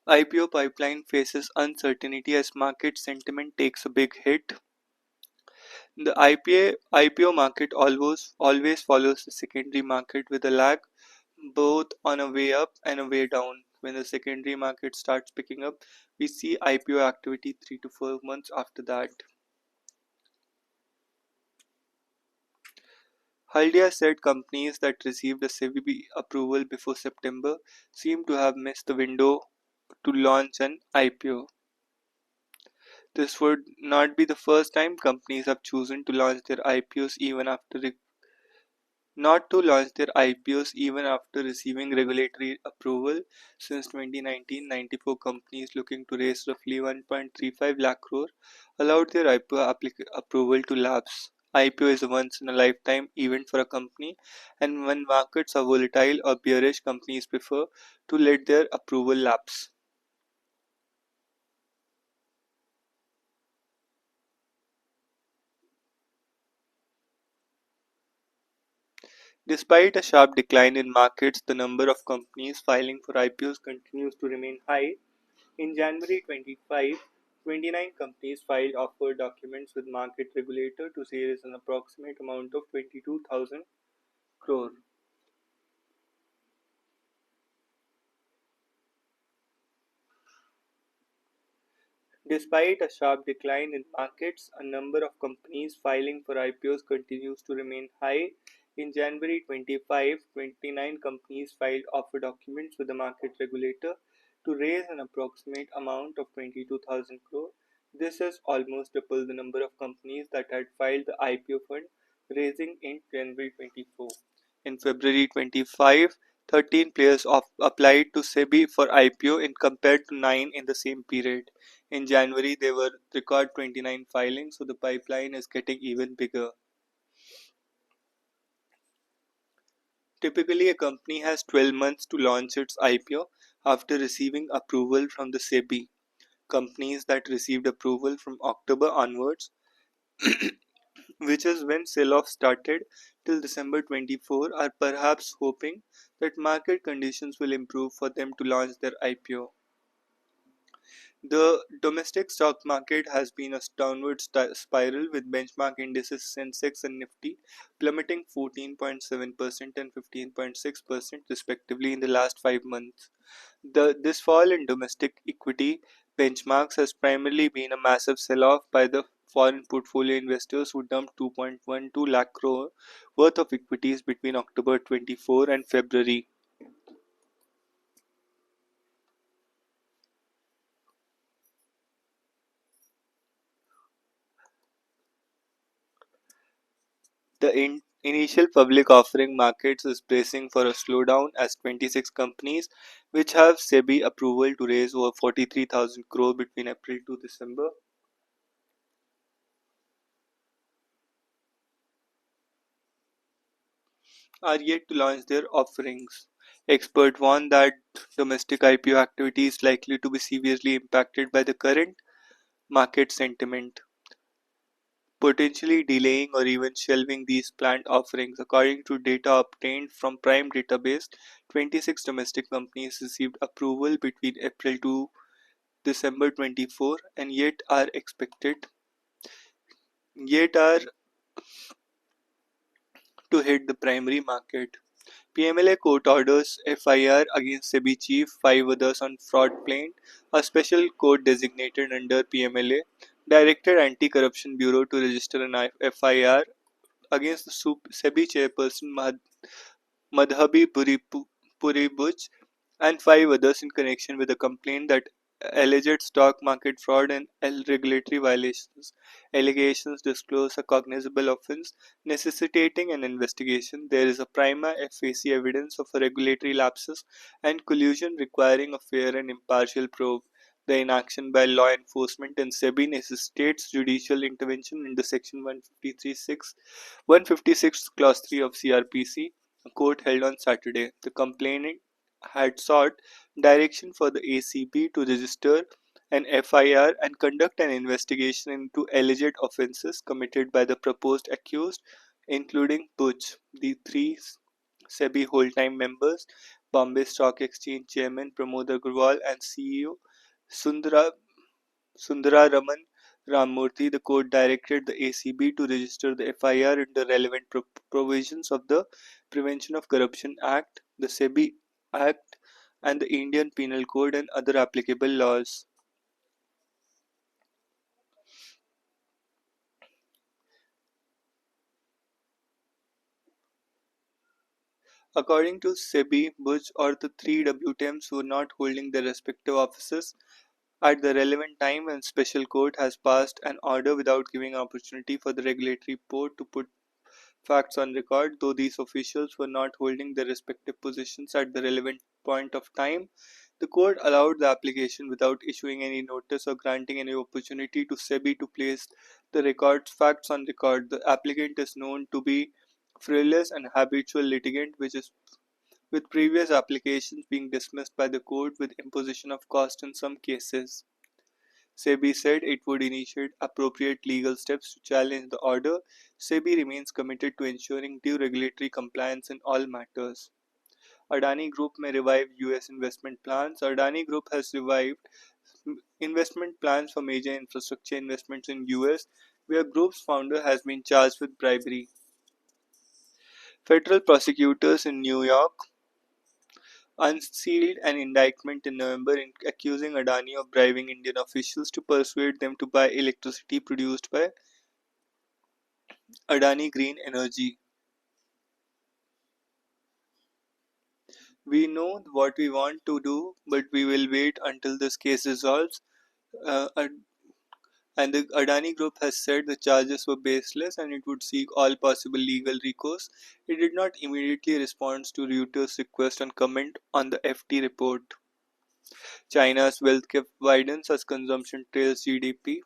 IPO pipeline faces uncertainty as market sentiment takes a big hit. The IPO market always follows the secondary market with a lag, both on a way up and a way down. When the secondary market starts picking up, we see IPO activity 3 to 4 months after that. Haldia said companies that received a SEBI approval before September seem to have missed the window to launch an IPO. This would not be the first time companies have chosen to launch their IPOs even after not to launch their IPOs even after receiving regulatory approval. Since 2019, 94 companies looking to raise roughly 1.35 lakh crore allowed their IPO approval to lapse. IPO is a once in a lifetime event for a company, and when markets are volatile or bearish, companies prefer to let their approval lapse. Despite a sharp decline in markets, the number of companies filing for IPOs continues to remain high. In January 25, 29 companies filed offer documents with market regulator to raise an approximate amount of 22,000 crore. Despite a sharp decline in markets, a number of companies filing for IPOs continues to remain high. In January 25, 29 companies filed offer documents with the market regulator to raise an approximate amount of 22,000 crore. This is almost double the number of companies that had filed the IPO fund raising in January 24. In February 25, 13 players applied to SEBI for IPO in compared to 9 in the same period. In January, there were record 29 filings, so the pipeline is getting even bigger. Typically, a company has 12 months to launch its IPO after receiving approval from the SEBI. Companies that received approval from October onwards, which is when sell-off started, till December 24, are perhaps hoping that market conditions will improve for them to launch their IPO. The domestic stock market has been a downward spiral with benchmark indices Sensex and Nifty plummeting 14.7% and 15.6% respectively in the last 5 months. This fall in domestic equity benchmarks has primarily been a massive sell-off by the foreign portfolio investors who dumped 2.12 lakh crore worth of equities between October 24 and February. The initial public offering markets is bracing for a slowdown as 26 companies, which have SEBI approval to raise over 43,000 crore between April to December, are yet to launch their offerings. Experts warn that domestic IPO activity is likely to be severely impacted by the current market sentiment, potentially delaying or even shelving these planned offerings. According to data obtained from Prime Database, 26 domestic companies received approval between April to December 24 and yet are to hit the primary market. PMLA court orders FIR against SEBI chief, 5 others on fraud plaint. A special court designated under PMLA directed Anti-Corruption Bureau to register an FIR against the SEBI chairperson Madhabi Puribuch and 5 others in connection with a complaint that alleged stock market fraud and regulatory violations. Allegations disclose a cognizable offence necessitating an investigation. There is a prima facie evidence of regulatory lapses and collusion requiring a fair and impartial probe. The inaction by law enforcement and SEBI necessitates judicial intervention under Section 156 Clause 3 of CRPC. A court held on Saturday. The complainant had sought direction for the ACB to register an FIR and conduct an investigation into alleged offences committed by the proposed accused, including Butch, the three SEBI whole-time members, Bombay Stock Exchange Chairman Pramod Agrawal and CEO Sundara Sundararaman Ramamurthy. The court directed the ACB to register the FIR under relevant provisions of the Prevention of Corruption Act, the SEBI Act, and the Indian Penal Code and other applicable laws. According to SEBI, Bush or the three WTMs were not holding their respective offices at the relevant time, and special court has passed an order without giving opportunity for the regulatory board to put facts on record. Though these officials were not holding their respective positions at the relevant point of time, the court allowed the application without issuing any notice or granting any opportunity to SEBI to place the records facts on record. The applicant is known to be frivolous and habitual litigant, which is with previous applications being dismissed by the court with imposition of cost in some cases. SEBI said it would initiate appropriate legal steps to challenge the order. SEBI remains committed to ensuring due regulatory compliance in all matters. Adani Group may revive US investment plans. Adani Group has revived investment plans for major infrastructure investments in US, where group's founder has been charged with bribery. Federal prosecutors in New York unsealed an indictment in November accusing Adani of bribing Indian officials to persuade them to buy electricity produced by Adani Green Energy. We know what we want to do, but we will wait until this case resolves. And the Adani Group has said the charges were baseless and it would seek all possible legal recourse. It did not immediately respond to Reuters' request and comment on the FT report. China's wealth gap widens as consumption trails GDP.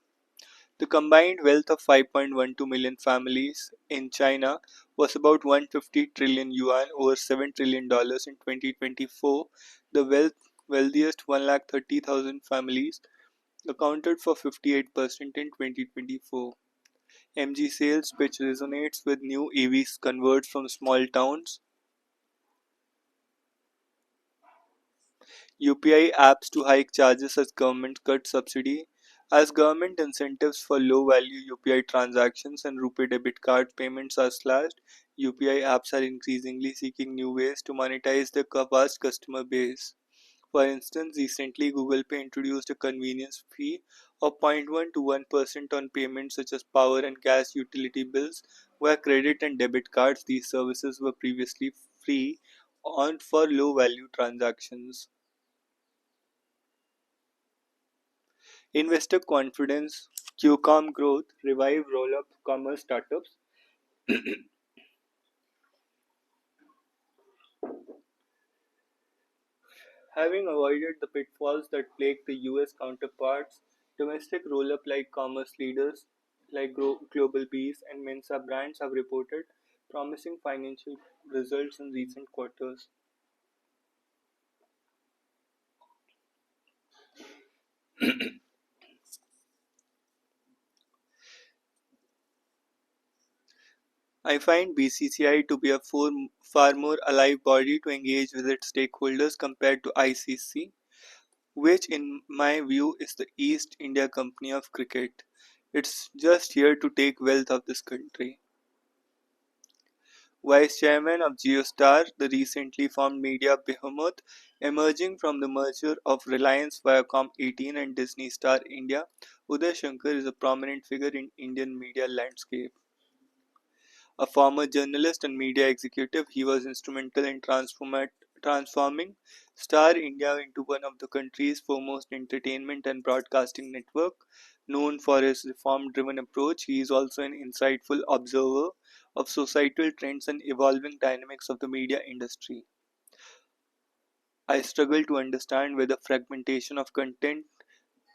The combined wealth of 5.12 million families in China was about 150 trillion yuan, over $7 trillion in 2024. The wealthiest 130,000 families accounted for 58% in 2024. MG sales pitch resonates with new EVs converts from small towns. UPI apps to hike charges as government cuts subsidy. As government incentives for low-value UPI transactions and RuPay debit card payments are slashed, UPI apps are increasingly seeking new ways to monetize their vast customer base. For instance, recently Google Pay introduced a convenience fee of 0.1 to 1% on payments such as power and gas utility bills, where credit and debit cards, these services were previously free on for low-value transactions. Investor confidence, QCOM growth, revive roll-up commerce startups. Having avoided the pitfalls that plague the US counterparts, domestic roll-up like commerce leaders like Global Bees and Mensa Brands have reported promising financial results in recent quarters. I find BCCI to be a far more alive body to engage with its stakeholders compared to ICC, which in my view is the East India Company of cricket. It's just here to take wealth of this country. Vice Chairman of Geostar, the recently formed media behemoth emerging from the merger of Reliance Viacom 18 and Disney Star India, Uday Shankar is a prominent figure in Indian media landscape. A former journalist and media executive, he was instrumental in transforming Star India into one of the country's foremost entertainment and broadcasting network. Known for his reform-driven approach, he is also an insightful observer of societal trends and evolving dynamics of the media industry. I struggle to understand whether fragmentation of content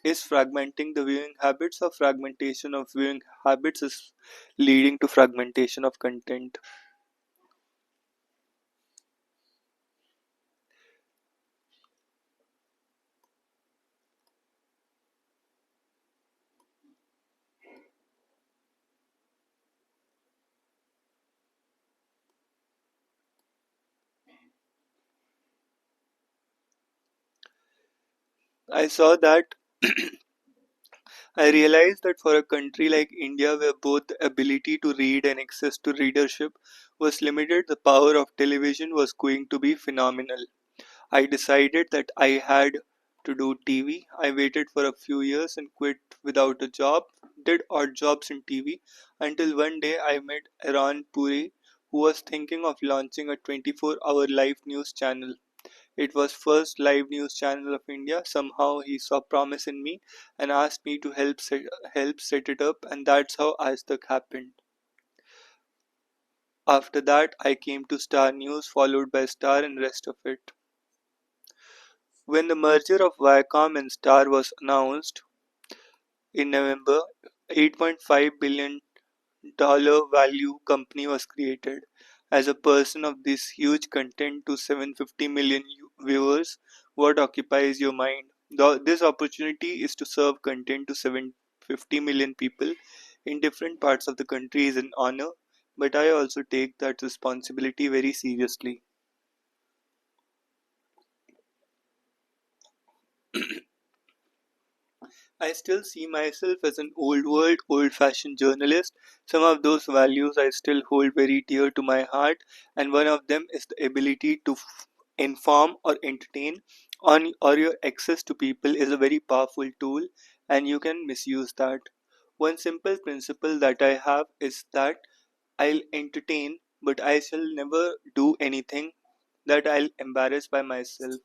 is fragmenting the viewing habits, or fragmentation of viewing habits is leading to fragmentation of content. I saw that I realized that for a country like India, where both the ability to read and access to readership was limited, the power of television was going to be phenomenal. I decided that I had to do TV. I waited for a few years and quit without a job, did odd jobs in TV until one day I met Aaron Puri, who was thinking of launching a 24-hour live news channel. It was first live news channel of India. Somehow he saw promise in me and asked me to help set it up, and that's how Aaj happened. After that, I came to Star News, followed by Star and rest of it. When the merger of Viacom and Star was announced in November, $8.5 billion value company was created. As a person of this huge content to 750 million viewers, what occupies your mind? This opportunity is to serve content to 750 million people in different parts of the country is an honor, but I also take that responsibility very seriously. I still see myself as an old world, old fashioned journalist. Some of those values I still hold very dear to my heart, and one of them is the ability to inform or entertain. On or your access to people is a very powerful tool, and you can misuse that. One simple principle that I have is that I'll entertain, but I shall never do anything that I'll embarrass by myself.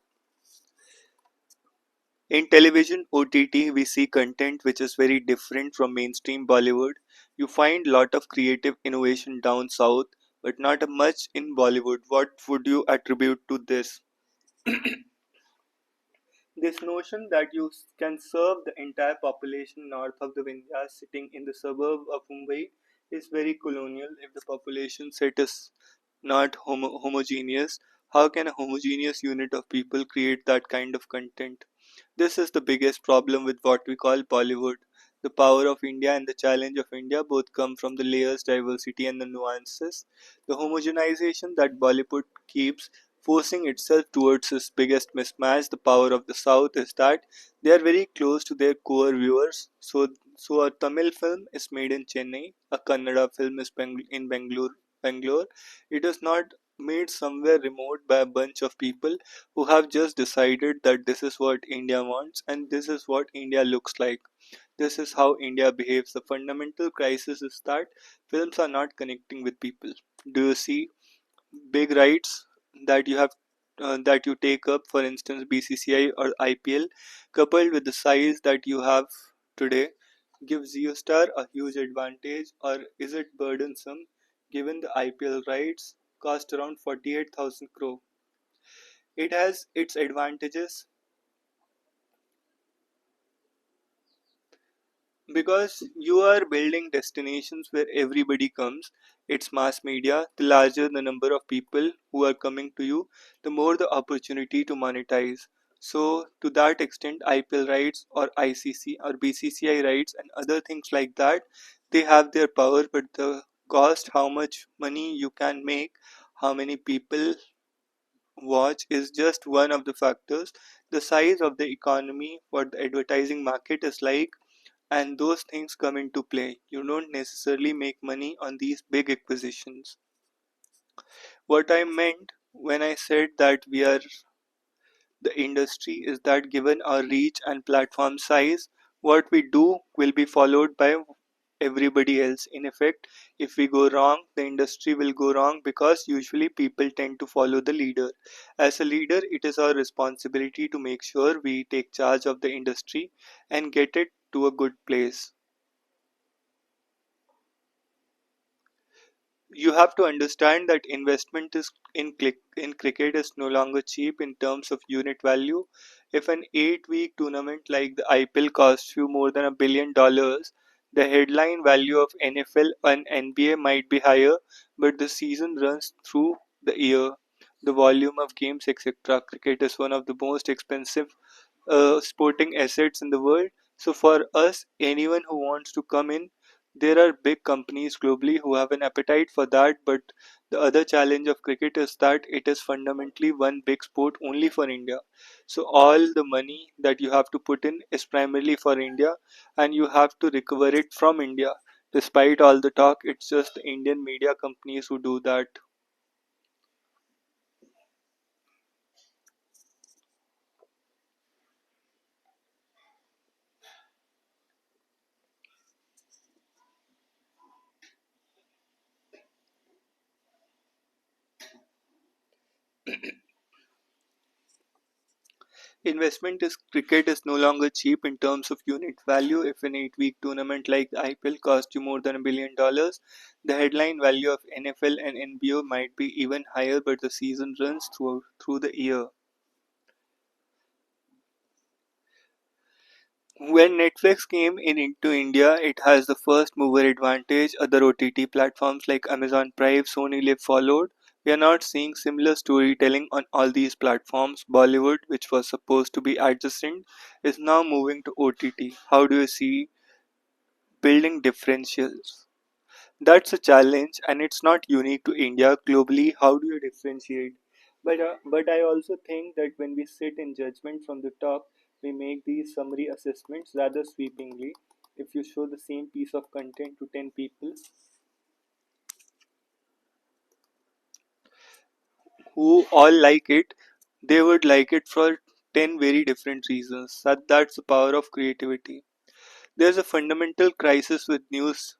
In television OTT, we see content which is very different from mainstream Bollywood. You find lot of creative innovation down south, but not much in Bollywood. What would you attribute to this? This notion that you can serve the entire population north of the Vindhyas sitting in the suburb of Mumbai is very colonial. If the population set is not homogeneous, how can a homogeneous unit of people create that kind of content? This is the biggest problem with what we call Bollywood. The power of India and the challenge of India both come from the layers, diversity, and the nuances. The homogenization that Bollywood keeps forcing itself towards its biggest mismatch, the power of the South, is that they are very close to their core viewers. So a Tamil film is made in Chennai, a Kannada film is in Bangalore. It is not made somewhere remote by a bunch of people who have just decided that this is what India wants and this is what India looks like. This is how India behaves. The fundamental crisis is that films are not connecting with people. Do you see big rights that you take up, for instance, BCCI or IPL, coupled with the size that you have today, gives Star a huge advantage, or is it burdensome given the IPL rights cost around 48,000 crore? It has its advantages because you are building destinations where everybody comes. It's mass media. The larger the number of people who are coming to you, the more the opportunity to monetize. So to that extent, IPL rights or ICC or BCCI rights and other things like that, they have their power, but the cost, how much money you can make, how many people watch, is just one of the factors. The size of the economy, what the advertising market is like, and those things come into play. You don't necessarily make money on these big acquisitions. What I meant when I said that we are the industry is that given our reach and platform size, what we do will be followed by everybody else. In effect, if we go wrong, the industry will go wrong because usually people tend to follow the leader. As a leader, it is our responsibility to make sure we take charge of the industry and get it to a good place. You have to understand that investment is in cricket is no longer cheap in terms of unit value. If an 8-week tournament like the IPL costs you more than $1 billion, the headline value of NFL and NBA might be higher, but the season runs through the year. The volume of games, etc. Cricket is one of the most expensive sporting assets in the world. So for us, anyone who wants to come in, There are big companies globally who have an appetite for that, but the other challenge of cricket is that it is fundamentally one big sport only for India. So all the money that you have to put in is primarily for India, and you have to recover it from India. Despite all the talk, it's just the Indian media companies who do that. Investment is cricket is no longer cheap in terms of unit value. If an 8 week tournament like the IPL costs you more than $1 billion, the headline value of NFL and NBO might be even higher, but the season runs through the year. When Netflix came in into India, it has the first mover advantage. Other OTT platforms like Amazon Prime, Sony Live followed. We are not seeing similar storytelling on all these platforms. Bollywood, which was supposed to be adjacent, is now moving to OTT. How do you see building differentials? That's a challenge, and it's not unique to India. Globally, how do you differentiate? But I also think that when we sit in judgment from the top, we make these summary assessments rather sweepingly. If you show the same piece of content to 10 people who all like it, they would like it for 10 very different reasons. That's the power of creativity. There's a fundamental crisis with news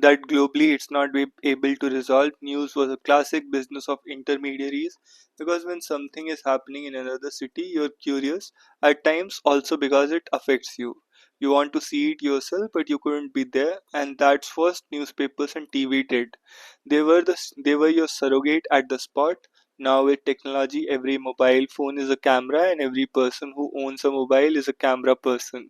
that globally it's not able to resolve. News was a classic business of intermediaries because when something is happening in another city, you're curious, at times also because it affects you. You want to see it yourself, but you couldn't be there, and that's first newspapers and TV did. They were your surrogate at the spot. Now with technology, every mobile phone is a camera, and every person who owns a mobile is a camera person.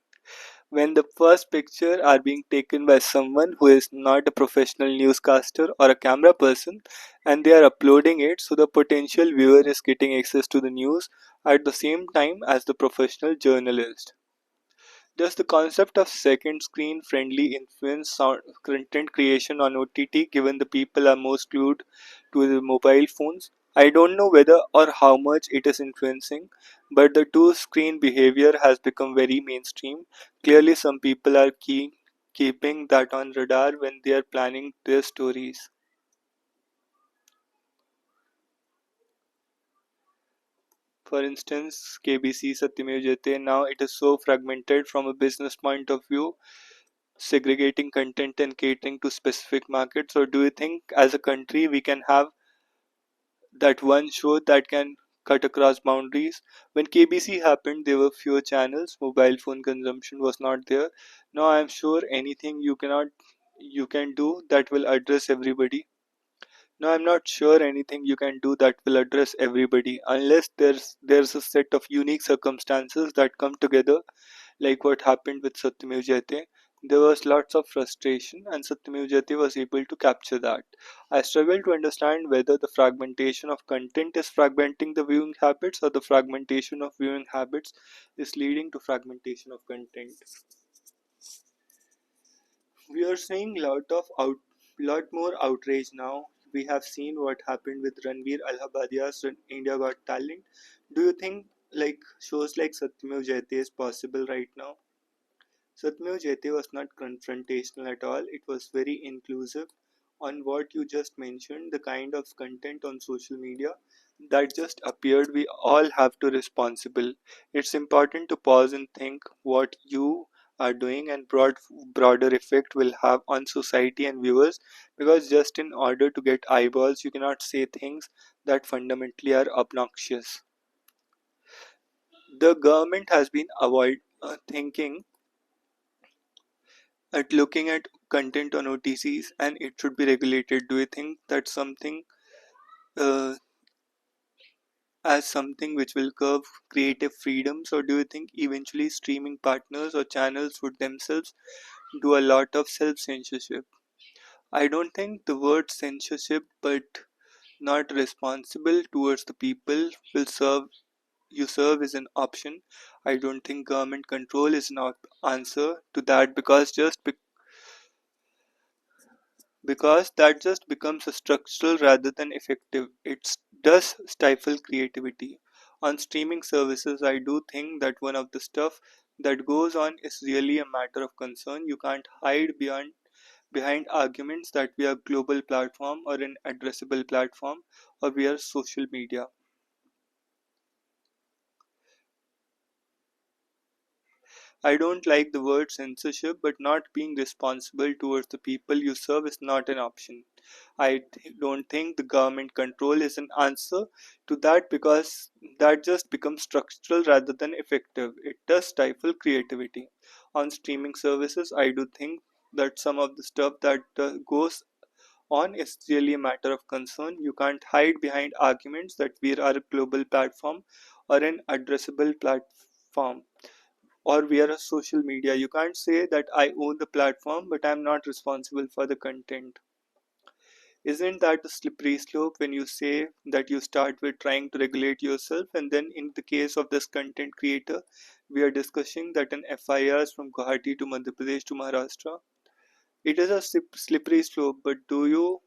When the first picture are being taken by someone who is not a professional newscaster or a camera person, and they are uploading it, so the potential viewer is getting access to the news at the same time as the professional journalist. Does the concept of second screen friendly influence sound content creation on OTT given the people are most glued to the mobile phones? I don't know whether or how much it is influencing, but the two screen behavior has become very mainstream. Clearly, some people are keeping that on radar when they are planning their stories. For instance, KBC Satyamev Jayate, now it is so fragmented from a business point of view, segregating content and catering to specific markets, or do you think as a country we can have that one show that can cut across boundaries? When KBC happened, there were fewer channels, mobile phone consumption was not there. Now I'm sure anything you can do that will address everybody. Now I'm not sure anything you can do that will address everybody unless there's a set of unique circumstances that come together, like what happened with Satyamev Jayate. There was lots of frustration, and Satyamev Jayate was able to capture that. I struggle to understand whether the fragmentation of content is fragmenting the viewing habits or the fragmentation of viewing habits is leading to fragmentation of content. We are seeing lot more outrage now. We have seen what happened with Ranveer Allahabadia's India Got Talent. Do you think like shows like Satyamev Jayate is possible right now? Satmeo Jayate was not confrontational at all. It was very inclusive. On what you just mentioned, the kind of content on social media that just appeared, we all have to responsible. It's important to pause and think what you are doing and broader effect will have on society and viewers, because just in order to get eyeballs you cannot say things that fundamentally are obnoxious. The government has been avoid thinking at looking at content on OTCs and it should be regulated. Do you think that's something uh, as something which will curb creative freedoms, or do you think eventually streaming partners or channels would themselves do a lot of self censorship? I don't think the word censorship, but not responsible towards the people, will serve you serve is an option. I don't think government control is an answer to that because that just becomes a structural rather than effective. It does stifle creativity. On streaming services, I do think that one of the stuff that goes on is really a matter of concern. You can't hide behind arguments that we are a global platform or an addressable platform or we are social media. I don't like the word censorship, but not being responsible towards the people you serve is not an option. Don't think the government control is an answer to that because that just becomes structural rather than effective. It does stifle creativity. On streaming services, I do think that some of the stuff that goes on is really a matter of concern. You can't hide behind arguments that we are a global platform or an addressable platform or we are a social media. You can't say that I own the platform but I'm not responsible for the content. Isn't that a slippery slope when you say that you start with trying to regulate yourself and then in the case of this content creator, we are discussing that an FIR is from Guwahati to Madhya Pradesh to Maharashtra? It is a slippery slope, but do you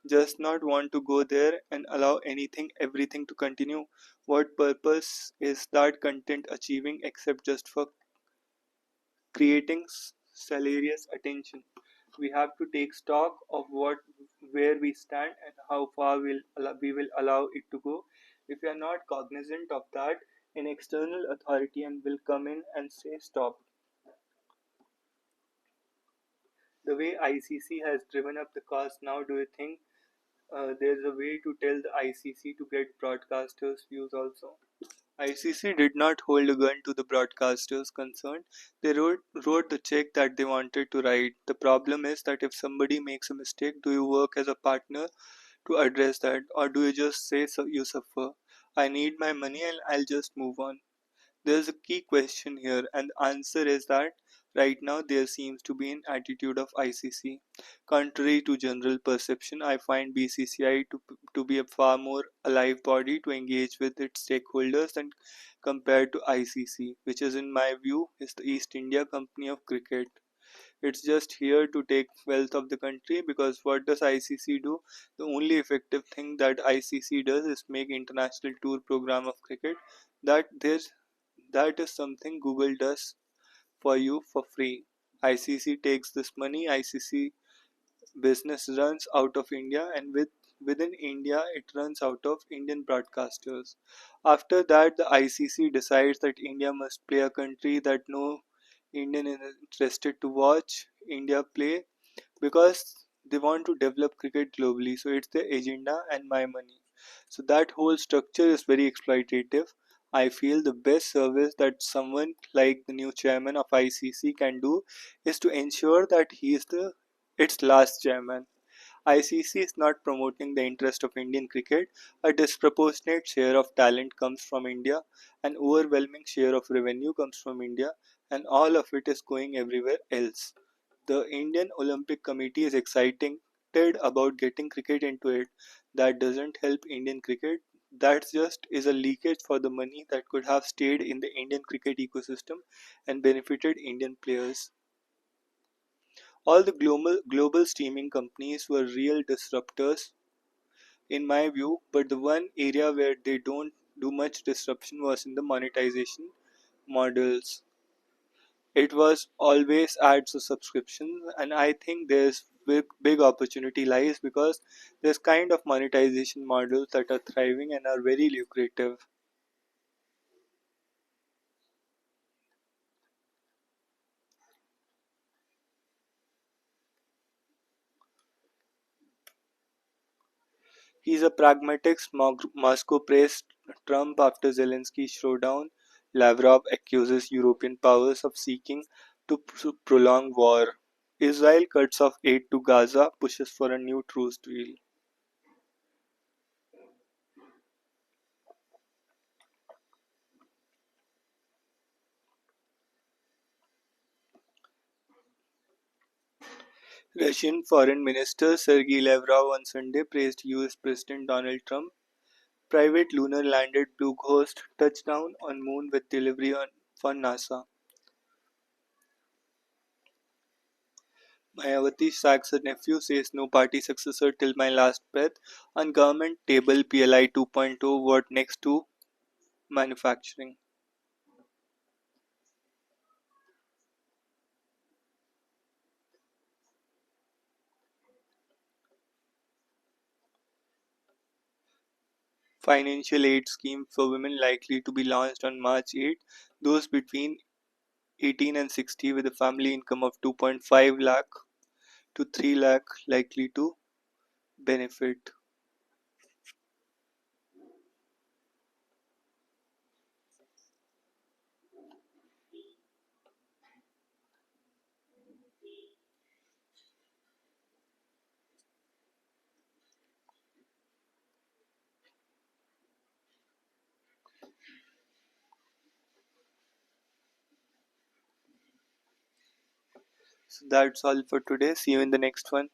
just not want to go there and allow everything to continue? What purpose is that content achieving except just for creating salacious attention? We have to take stock of where we stand and how far we will allow it to go. If we are not cognizant of that, an external authority and will come in and say stop. The way ICC has driven up the cost now, do you think there's a way to tell the ICC to get broadcasters' views also? ICC did not hold a gun to the broadcasters concerned. They wrote the check that they wanted to write. The problem is that if somebody makes a mistake, do you work as a partner to address that, or do you just say so you suffer? I need my money and I'll just move on. There's a key question here, and the answer is that right now there seems to be an attitude of ICC. Contrary to general perception, I find BCCI to be a far more alive body to engage with its stakeholders than compared to ICC, which is in my view is the East India Company of cricket. It's just here to take wealth of the country because what does ICC do? The only effective thing that ICC does is make international tour program of cricket. That there's that is something Google does for you for free. ICC takes this money, ICC business runs out of India, and within India it runs out of Indian broadcasters. After that, the ICC decides that India must play a country that no Indian is interested to watch India play because they want to develop cricket globally. So it's their agenda and my money. So that whole structure is very exploitative. I feel the best service that someone like the new chairman of ICC can do is to ensure that he is the its last chairman. ICC is not promoting the interest of Indian cricket. A disproportionate share of talent comes from India, an overwhelming share of revenue comes from India, and all of it is going everywhere else. The Indian Olympic Committee is excited about getting cricket into it. That doesn't help Indian cricket. That just is a leakage for the money that could have stayed in the Indian cricket ecosystem and benefited Indian players. All the global streaming companies were real disruptors in my view, but the one area where they don't do much disruption was in the monetization models. It was always ads or subscriptions, and I think there's big opportunity lies because there's kind of monetization models that are thriving and are very lucrative. He's a pragmatic. Moscow praised Trump after Zelensky's showdown. Lavrov accuses European powers of seeking to prolong war. Israel cuts off aid to Gaza, pushes for a new truce deal. Russian Foreign Minister Sergei Lavrov on Sunday praised US President Donald Trump Private lunar landed Blue Ghost touchdown on Moon with delivery for NASA. Mayawati sacks her nephew, says no party successor till my last breath. On government table PLI 2.0, what next to manufacturing? Financial aid scheme for women likely to be launched on March 8. Those between 18 and 60 with a family income of 2.5 lakh to 3 lakh likely to benefit. So that's all for today. See you in the next one.